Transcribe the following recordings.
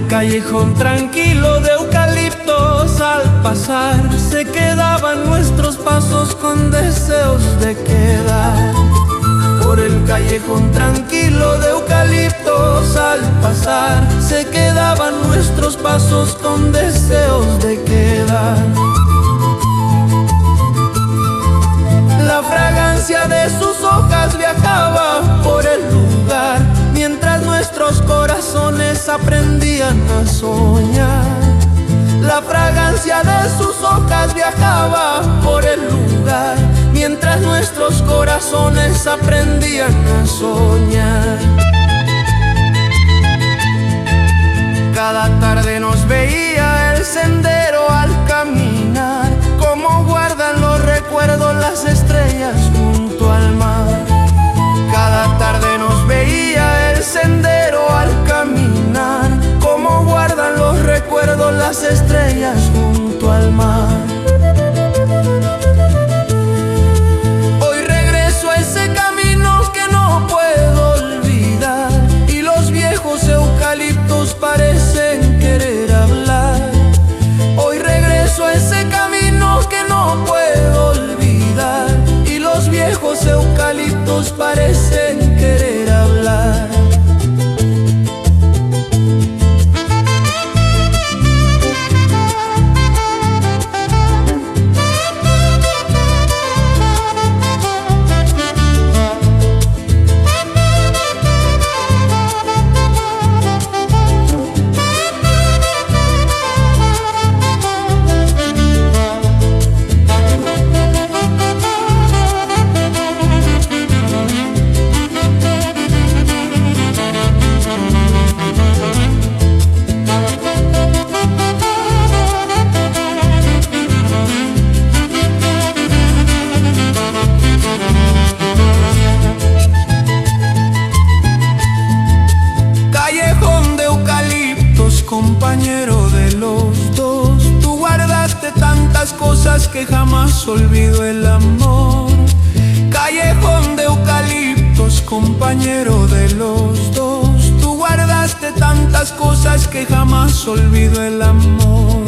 el callejón tranquilo de eucaliptos al pasar, se quedaban nuestros pasos con deseos de quedar. Por el callejón tranquilo de eucaliptos al pasar, se quedaban nuestros pasos con deseos de quedar. La fragancia de sus hojas viajaba por el lugar, mientras nuestros corazones aprendían a soñar. La fragancia de sus hojas viajaba por el lugar, mientras nuestros corazones aprendían a soñar. Cada tarde nos veía el sendero al caminar, como guardan los recuerdos las estrellas junto al mar. Cada tarde nos veía el sendero al caminar, como guardan los recuerdos las estrellas junto al mar. Hoy regreso a ese camino que no puedo olvidar, y los viejos eucaliptos parecen querer hablar. Hoy regreso a ese camino que no puedo olvidar, y los viejos eucaliptos parecen querer hablar. Compañero de los dos, tú guardaste tantas cosas que jamás olvido el amor. Callejón de eucaliptos, compañero de los dos, tú guardaste tantas cosas que jamás olvido el amor.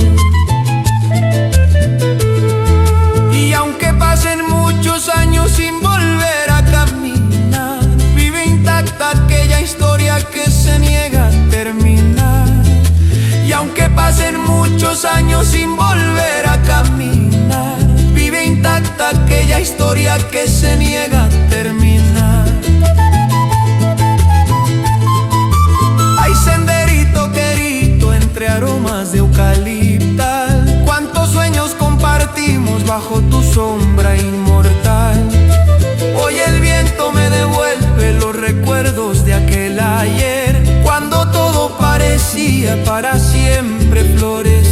Y aunque pasen muchos años sin volver a caminar, vive intacta aquella historia que se niega a terminar. Y aunque pasen muchos años sin volver a caminar, vive intacta aquella historia que se niega a terminar. Hay senderito querido entre aromas de eucaliptal, cuántos sueños compartimos bajo tu sombra inmortal. Hoy el viento me devuelve los recuerdos de aquel ayer, cuando todo parecía para siempre florecer.